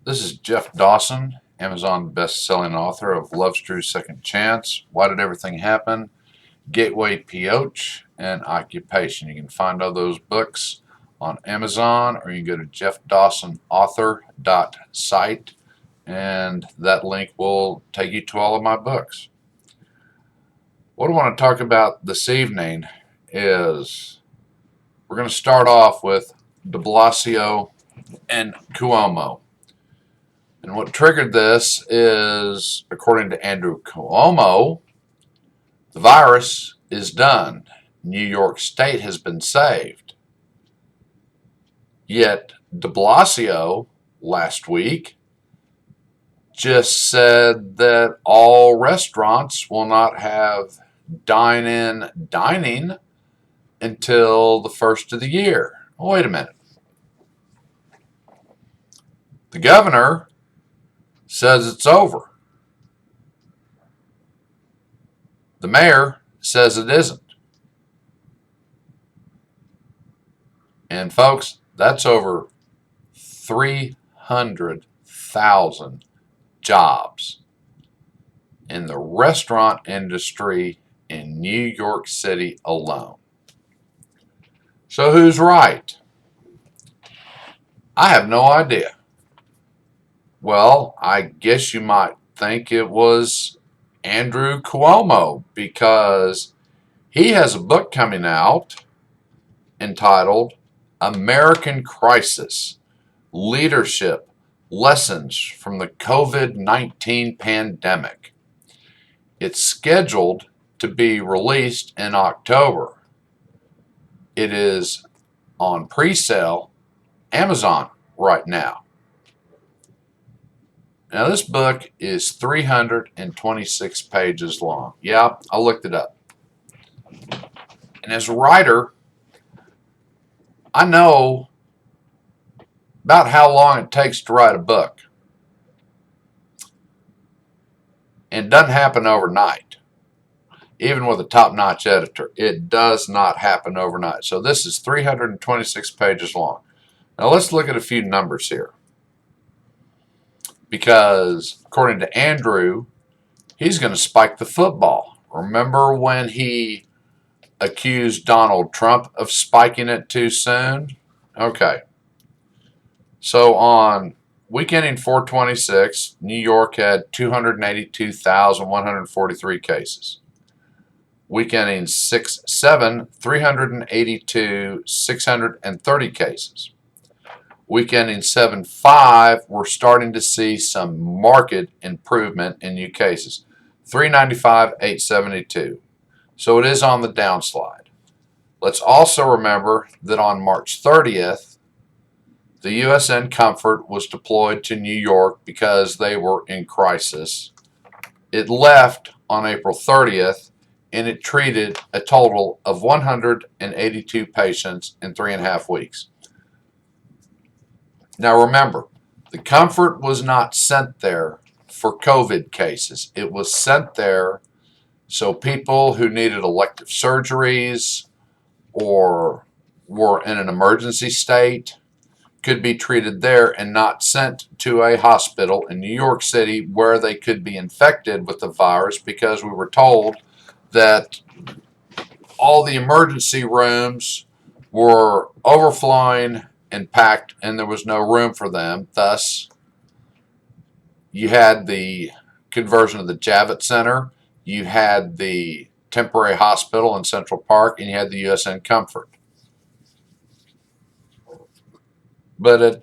This is Jeff Dawson, Amazon best-selling author of Love Drew's Second Chance, Why Did Everything Happen, Gateway Pioch, and Occupation. You can find all those books on Amazon, or you can go to jeffdawsonauthor.site, and that link will take you to all of my books. What I want to talk about this evening is we're going to start off with Deblasio and Cuomo. And what triggered this is, according to Andrew Cuomo, the virus is done. New York State has been saved. Yet Deblasio last week just said that all restaurants will not have dine-in dining until the first of the year. Wait a minute. The governor says it's over. The mayor says it isn't. And folks, that's over 300,000 jobs in the restaurant industry in New York City alone. So who's right? I have no idea. Well, I guess you might think it was Andrew Cuomo because he has a book coming out entitled American Crisis: Leadership Lessons from the COVID-19 Pandemic. It's scheduled to be released in October. It is on pre-sale Amazon right now. Now this book is 326 pages long. Yeah, I looked it up. And as a writer, I know about how long it takes to write a book. And it doesn't happen overnight. Even with a top-notch editor, it does not happen overnight. So this is 326 pages long. Now let's look at a few numbers here. Because according to Andrew, he's going to spike the football. Remember when he accused Donald Trump of spiking it too soon? Okay. So on week ending 4/26, New York had 282,143 cases. Week ending 6/7, 382,630 cases. Week ending 7/5, we're starting to see some marked improvement in new cases. 395,872. So it is on the downslide. Let's also remember that on March 30th, the USN Comfort was deployed to New York because they were in crisis. It left on April 30th, and it treated a total of 182 patients in 3.5 weeks. Now remember, the Comfort was not sent there for COVID cases. It was sent there so people who needed elective surgeries or were in an emergency state could be treated there and not sent to a hospital in New York City where they could be infected with the virus, because we were told that all the emergency rooms were overflowing and packed and there was no room for them. Thus, you had the conversion of the Javits Center, you had the temporary hospital in Central Park, and you had the USN Comfort. But at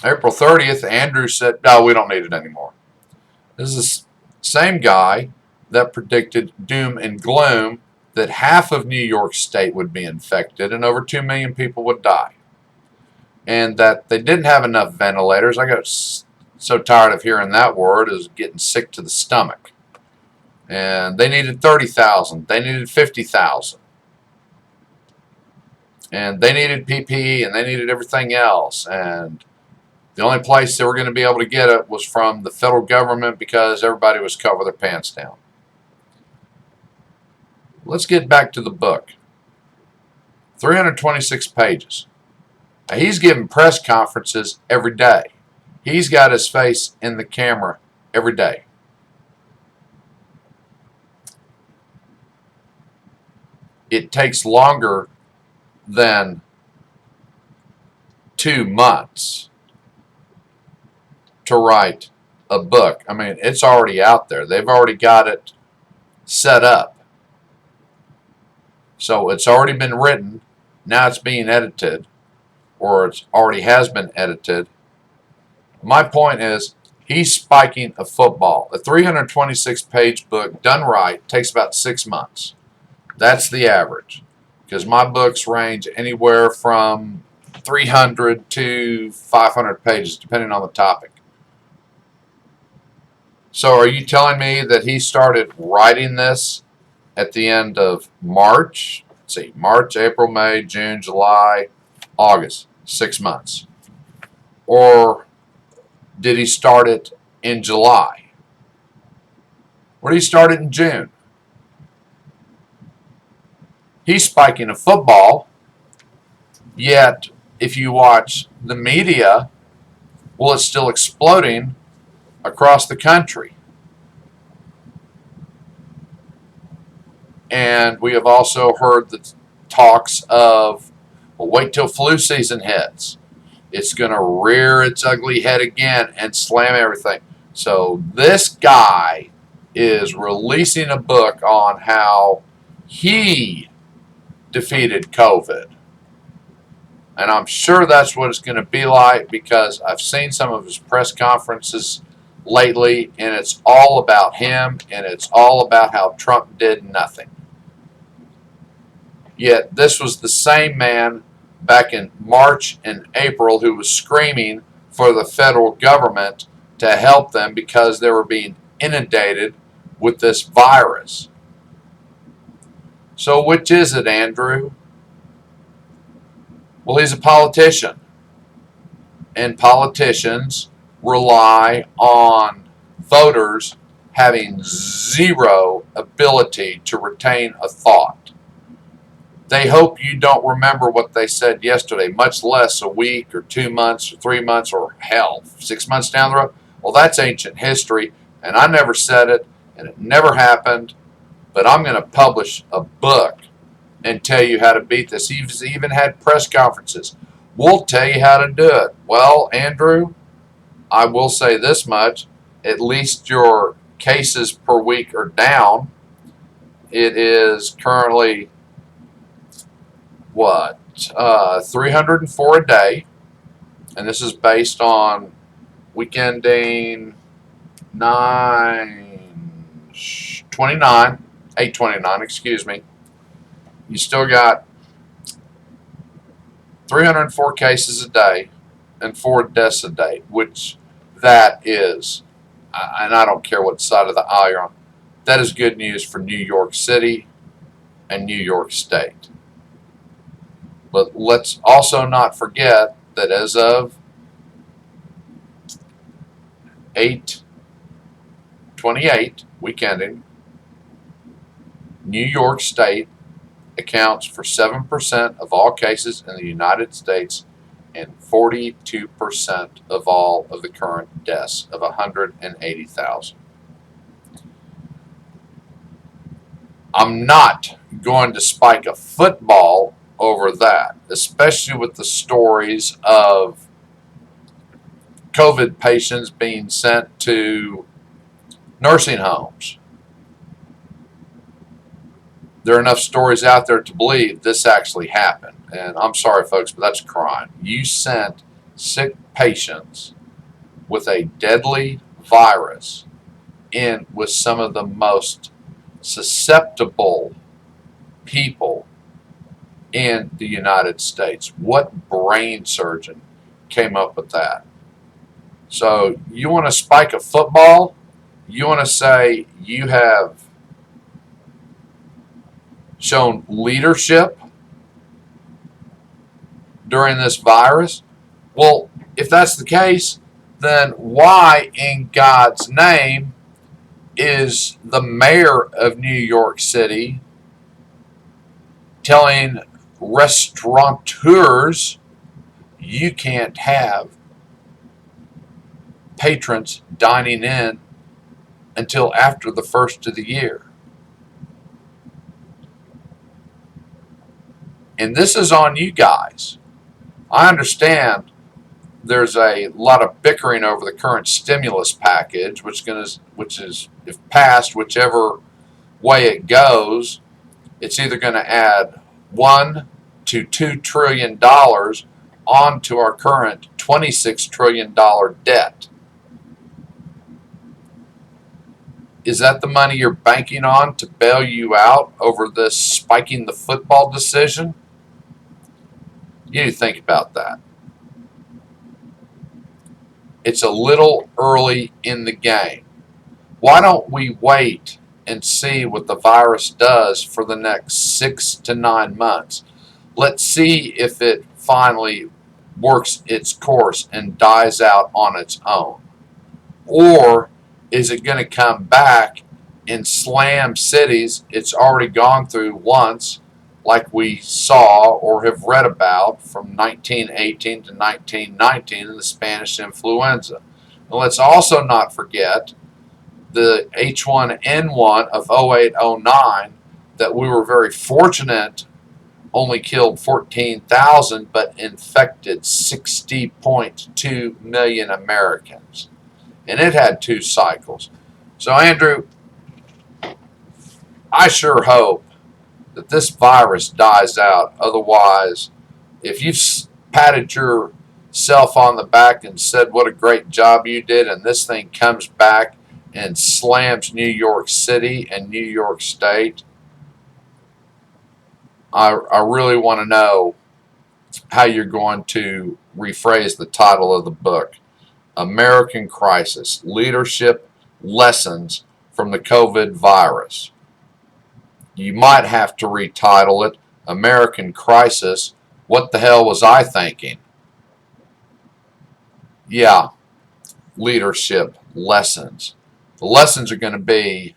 April 30th, Andrew said, no, we don't need it anymore. This is the same guy that predicted doom and gloom that half of New York State would be infected and over 2 million people would die. And that they didn't have enough ventilators. I got so tired of hearing that word, is getting sick to the stomach. And they needed 30,000. They needed 50,000. And they needed PPE and they needed everything else. And the only place they were going to be able to get it was from the federal government because everybody was covering their pants down. Let's get back to the book. 326 pages. He's giving press conferences every day. He's got his face in the camera every day. It takes longer than 2 months to write a book. I mean, it's already out there. They've already got it set up. So it's already been written. Now it's being edited, or it already has been edited. My point is, he's spiking a football. A 326-page book done right takes about 6 months. That's the average. Because my books range anywhere from 300 to 500 pages, depending on the topic. So are you telling me that he started writing this at the end of March? Let's see, March, April, May, June, July, August, 6 months. Or did he start it in July? Or did he start it in June? He's spiking a football, yet if you watch the media, well, it's still exploding across the country. And we have also heard the talks of, well, wait till flu season hits. It's going to rear its ugly head again and slam everything. So this guy is releasing a book on how he defeated COVID. And I'm sure that's what it's going to be like, because I've seen some of his press conferences lately, and it's all about him, and it's all about how Trump did nothing. Yet this was the same man back in March and April who was screaming for the federal government to help them because they were being inundated with this virus. So which is it, Andrew? Well, he's a politician, and politicians rely on voters having zero ability to retain a thought. They hope you don't remember what they said yesterday, much less a week or 2 months or 3 months or hell, 6 months down the road. Well, that's ancient history, and I never said it, and it never happened, but I'm going to publish a book and tell you how to beat this. He's even had press conferences. We'll tell you how to do it. Well, Andrew, I will say this much. At least your cases per week are down. It is currently, 304 a day. And this is based on week ending 9/29, 8/29, excuse me. You still got 304 cases a day and 4 deaths a day, which that is, and I don't care what side of the aisle you're on, that is good news for New York City and New York State. But let's also not forget that as of 8/28, week ending, New York State accounts for 7% of all cases in the United States and 42% of all of the current deaths of 180,000. I'm not going to spike a football over that, especially with the stories of COVID patients being sent to nursing homes. There are enough stories out there to believe this actually happened. And I'm sorry, folks, but that's a crime. You sent sick patients with a deadly virus in with some of the most susceptible people in the United States. What brain surgeon came up with that? So you want to spike a football? You want to say you have shown leadership during this virus? Well, if that's the case, then why in God's name is the mayor of New York City telling restaurateurs you can't have patrons dining in until after the first of the year. And this is on you guys. I understand there's a lot of bickering over the current stimulus package, which is if passed, whichever way it goes, it's either going to add $1 to $2 trillion onto our current $26 trillion debt. Is that the money you're banking on to bail you out over this spiking the football decision? You need to think about that. It's a little early in the game. Why don't we wait and see what the virus does for the next 6 to 9 months? Let's see if it finally works its course and dies out on its own. Or is it going to come back and slam cities it's already gone through once, like we saw or have read about from 1918 to 1919 in the Spanish influenza? And let's also not forget the H1N1 of 0809 that we were very fortunate only killed 14,000 but infected 60.2 million Americans. And it had 2 cycles. So, Andrew, I sure hope that this virus dies out. Otherwise, if you've patted yourself on the back and said what a great job you did, and this thing comes back and slams New York City and New York State, I really want to know how you're going to rephrase the title of the book. American Crisis, Leadership Lessons from the COVID Virus. You might have to retitle it American Crisis, What the Hell Was I Thinking? Yeah, leadership lessons. The lessons are going to be,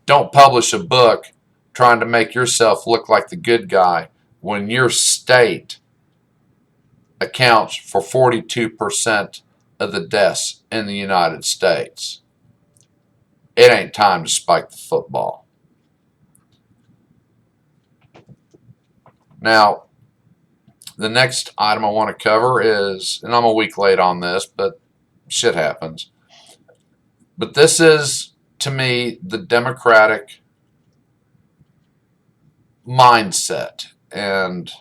don't publish a book trying to make yourself look like the good guy when your state accounts for 42% of the deaths in the United States. It ain't time to spike the football. Now, the next item I want to cover is, and I'm a week late on this, but shit happens. But this is, to me, the Democratic mindset and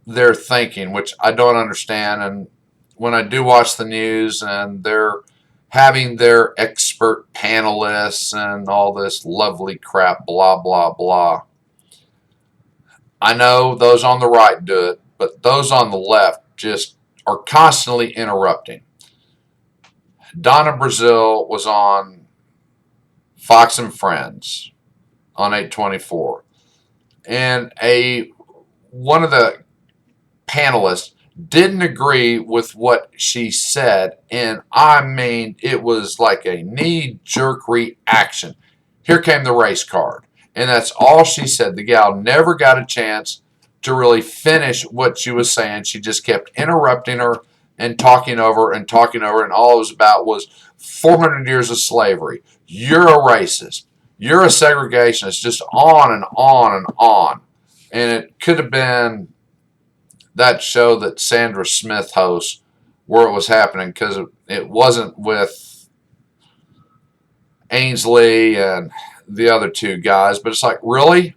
their thinking, which I don't understand. And when I do watch the news and they're having their expert panelists and all this lovely crap, blah, blah, blah. I know those on the right do it, but those on the left just are constantly interrupting. Donna Brazile was on Fox and Friends on 824, and one of the panelists didn't agree with what she said, and I mean, it was like a knee-jerk reaction. Here came the race card, and that's all she said. The gal never got a chance to really finish what she was saying. She just kept interrupting her and talking over and talking over, and all it was about was 400 years of slavery. You're a racist. You're a segregationist. Just on and on and on. And it could have been that show that Sandra Smith hosts where it was happening, because it wasn't with Ainsley and the other 2 guys. But it's like, really?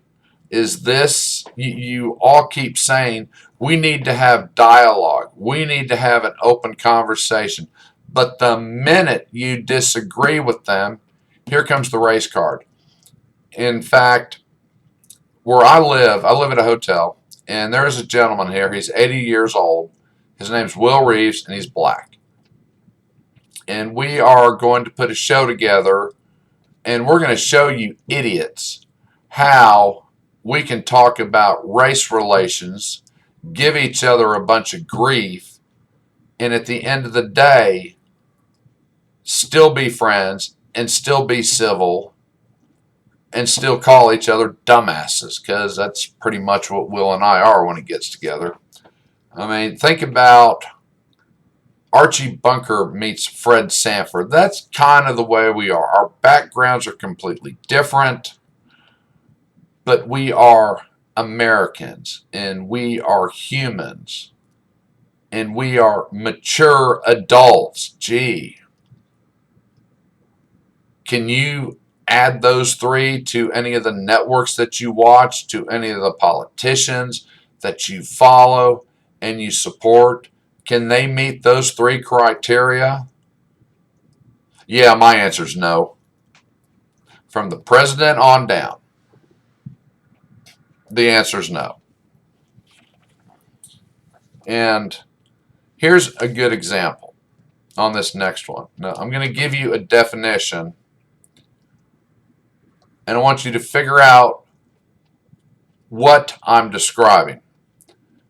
Is this, you all keep saying we need to have dialogue, we need to have an open conversation, but the minute you disagree with them, here comes the race card. In fact, where I live at a hotel, and there's a gentleman here. He's 80 years old. His name's Will Reeves, and he's black. And we are going to put a show together, and we're going to show you idiots how we can talk about race relations, give each other a bunch of grief, and at the end of the day, still be friends and still be civil and still call each other dumbasses, because that's pretty much what Will and I are when it gets together. I mean, think about Archie Bunker meets Fred Sanford. That's kind of the way we are. Our backgrounds are completely different, but we are Americans and we are humans and we are mature adults. Gee, can you add those three to any of the networks that you watch, to any of the politicians that you follow and you support? Can they meet those three criteria? Yeah, my answer is no. From the president on down, the answer is no. And here's a good example on this next one. Now, I'm going to give you a definition, and I want you to figure out what I'm describing.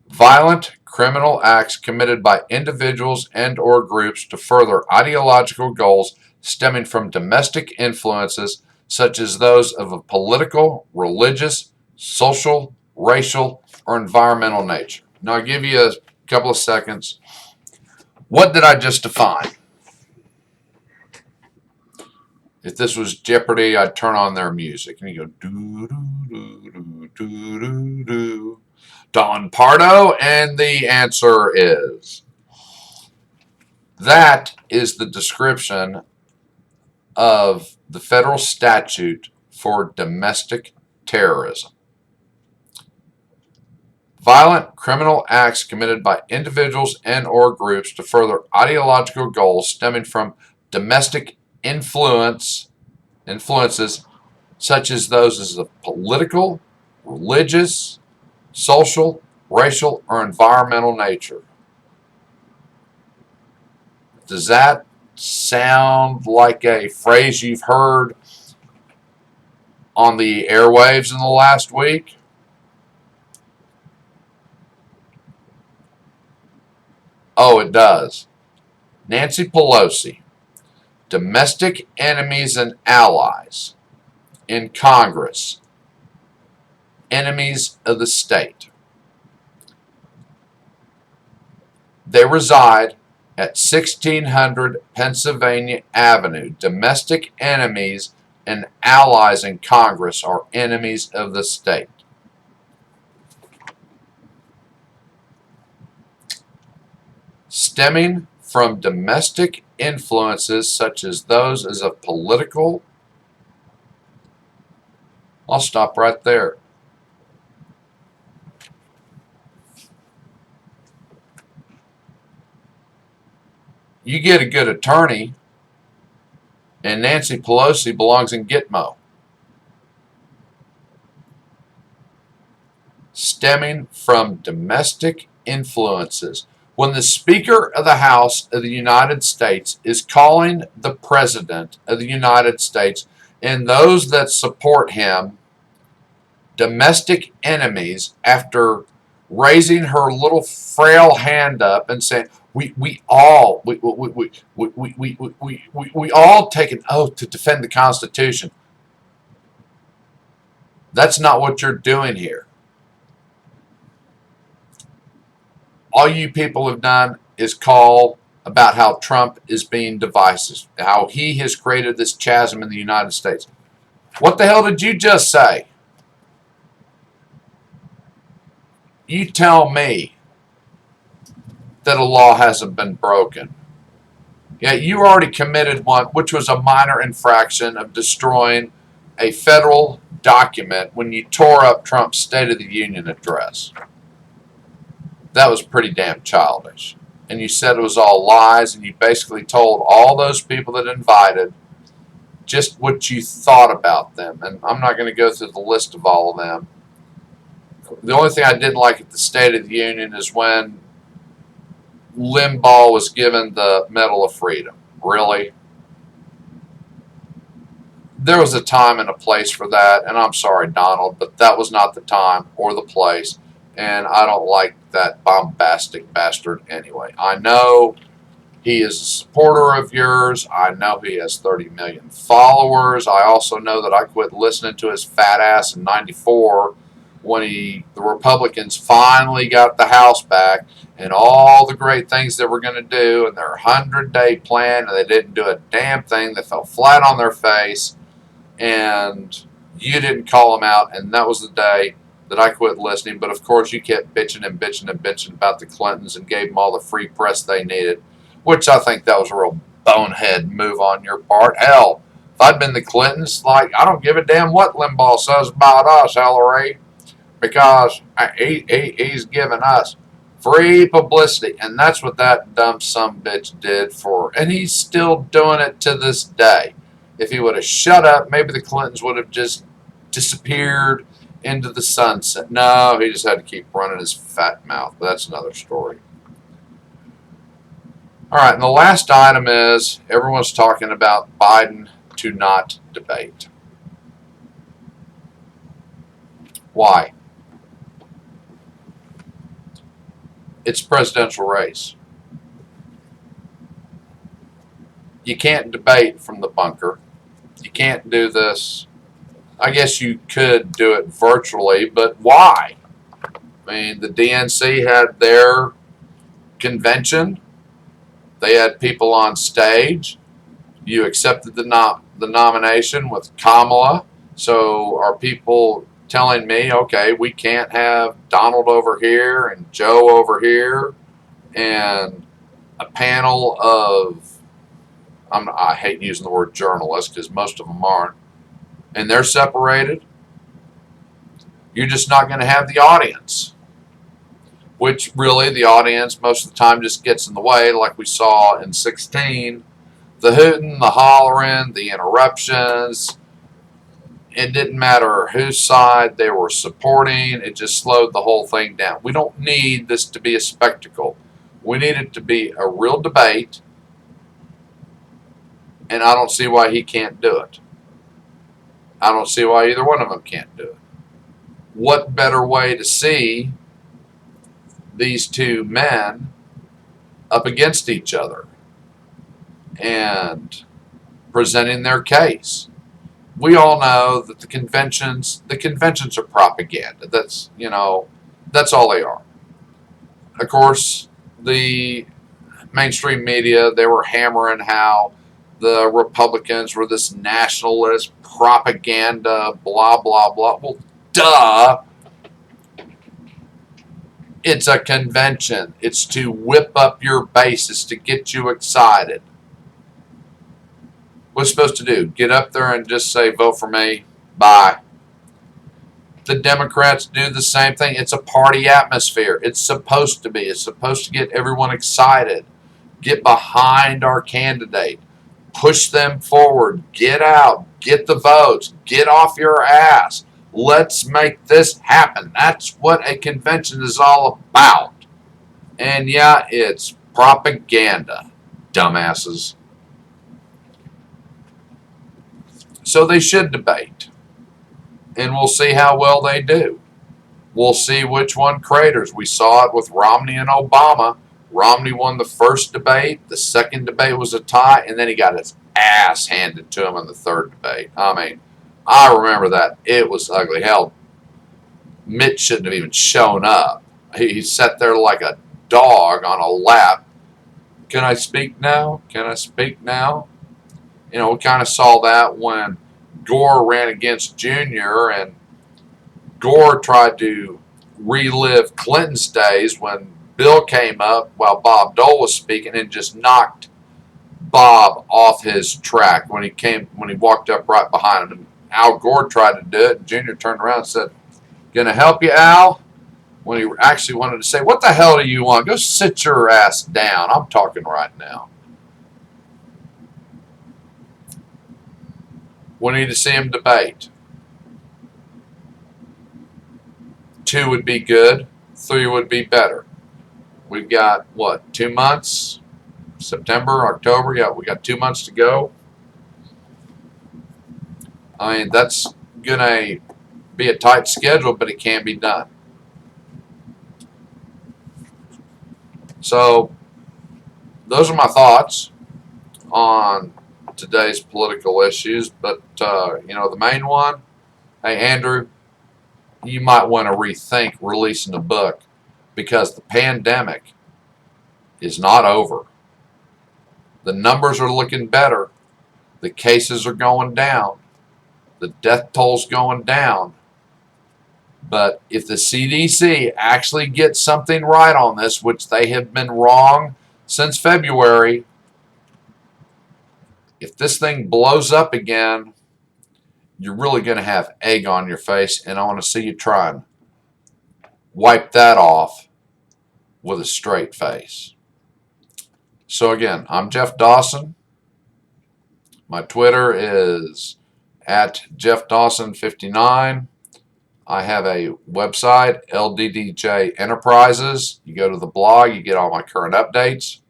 Violent criminal acts committed by individuals and or groups to further ideological goals stemming from domestic influences such as those of a political, religious, social, racial, or environmental nature. Now I'll give you a couple of seconds. What did I just define? If this was Jeopardy, I'd turn on their music and you go doo doo doo doo doo doo. Don Pardo, and the answer is that is the description of the federal statute for domestic terrorism. Violent criminal acts committed by individuals and or groups to further ideological goals stemming from domestic influences such as those of political, religious, social, racial, or environmental nature. Does that sound like a phrase you've heard on the airwaves in the last week? Oh, it does. Nancy Pelosi, domestic enemies and allies in Congress, enemies of the state. They reside at 1600 Pennsylvania Avenue. Domestic enemies and allies in Congress are enemies of the state. Stemming from domestic influences such as those as a political. I'll stop right there. You get a good attorney, and Nancy Pelosi belongs in Gitmo. Stemming from domestic influences. When the Speaker of the House of the United States is calling the President of the United States and those that support him domestic enemies after raising her little frail hand up and saying, we all take an oath to defend the Constitution. That's not what you're doing here. All you people have done is call about how Trump is being divisive, how he has created this chasm in the United States. What the hell did you just say? You tell me that a law hasn't been broken. Yeah, you already committed one, which was a minor infraction of destroying a federal document when you tore up Trump's State of the Union address. That was pretty damn childish. And you said it was all lies, and you basically told all those people that invited just what you thought about them. And I'm not going to go through the list of all of them. The only thing I didn't like at the State of the Union is when Limbaugh was given the Medal of Freedom. Really? There was a time and a place for that, and I'm sorry, Donald, but that was not the time or the place, and I don't like that bombastic bastard anyway. I know he is a supporter of yours. I know he has 30 million followers. I also know that I quit listening to his fat ass in '94 when the Republicans finally got the House back and all the great things they were going to do and their 100-day plan, and they didn't do a damn thing. They fell flat on their face, and you didn't call them out, and that was the day that I quit listening. But of course, you kept bitching and bitching and bitching about the Clintons and gave them all the free press they needed, which I think that was a real bonehead move on your part. Hell, if I'd been the Clintons, like, I don't give a damn what Limbaugh says about us, Hillary, because he's giving us free publicity, and that's what that dumb sumbitch did for, and he's still doing it to this day. If he would have shut up, maybe the Clintons would have just disappeared into the sunset. No, he just had to keep running his fat mouth. But that's another story. All right, and the last item is everyone's talking about Biden to not debate. Why? It's a presidential race. You can't debate from the bunker. You can't do this. I guess you could do it virtually, but why? I mean, the DNC had their convention. They had people on stage. You accepted the nomination with Kamala. So are people telling me, okay, we can't have Donald over here and Joe over here and a panel of, I hate using the word journalists because most of them aren't, and they're separated? You're just not going to have the audience, which really the audience most of the time just gets in the way, like we saw in 16. The hooting, the hollering, the interruptions. It didn't matter whose side they were supporting. It just slowed the whole thing down. We don't need this to be a spectacle. We need it to be a real debate, and I don't see why he can't do it. I don't see why either one of them can't do it. What better way to see these two men up against each other and presenting their case? We all know that the conventions are propaganda. That's all they are. Of course, the mainstream media, they were hammering how the Republicans were this nationalist propaganda, blah, blah, blah. Well, duh. It's a convention. It's to whip up your bases, to get you excited. What's supposed to do? Get up there and just say, vote for me? Bye. The Democrats do the same thing. It's a party atmosphere. It's supposed to be. It's supposed to get everyone excited. Get behind our candidate. Push them forward. Get out. Get the votes. Get off your ass. Let's make this happen. That's what a convention is all about. And yeah, it's propaganda, dumbasses. So they should debate. And we'll see how well they do. We'll see which one craters. We saw it with Romney and Obama. Romney won the first debate. The second debate was a tie, and then he got his ass handed to him in the third debate. I mean, I remember that. It was ugly. Hell, Mitch shouldn't have even shown up. He sat there like a dog on a lap. Can I speak now? Can I speak now? We kind of saw that when Gore ran against Junior, and Gore tried to relive Clinton's days when Bill came up while Bob Dole was speaking and just knocked Bob off his track when he walked up right behind him. And Al Gore tried to do it, and Junior turned around and said, "Gonna help you, Al?" When he actually wanted to say, "What the hell do you want? Go sit your ass down. I'm talking right now." We need to see him debate. 2 would be good. 3 would be better. We've got, 2 months? September, October? Yeah, we got 2 months to go. I mean, that's going to be a tight schedule, but it can be done. So, those are my thoughts on today's political issues. But, the main one, hey, Andrew, you might want to rethink releasing a book, because the pandemic is not over. The numbers are looking better. The cases are going down. The death toll's going down. But if the CDC actually gets something right on this, which they have been wrong since February, if this thing blows up again, you're really going to have egg on your face, and I want to see you try and wipe that off with a straight face. So again, I'm Jeff Dawson. My Twitter is at Jeff Dawson59. I have a website, LDDJ Enterprises. You go to the blog, you get all my current updates.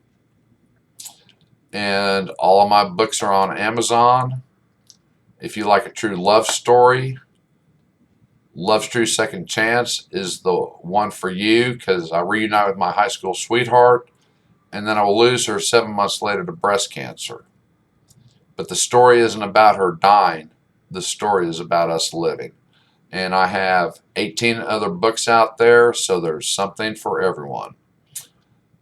And all of my books are on Amazon. If you like a true love story, Love's True Second Chance is the one for you, because I reunite with my high school sweetheart, and then I will lose her 7 months later to breast cancer. But the story isn't about her dying. The story is about us living. And I have 18 other books out there, so there's something for everyone.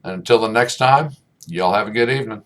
And until the next time, y'all have a good evening.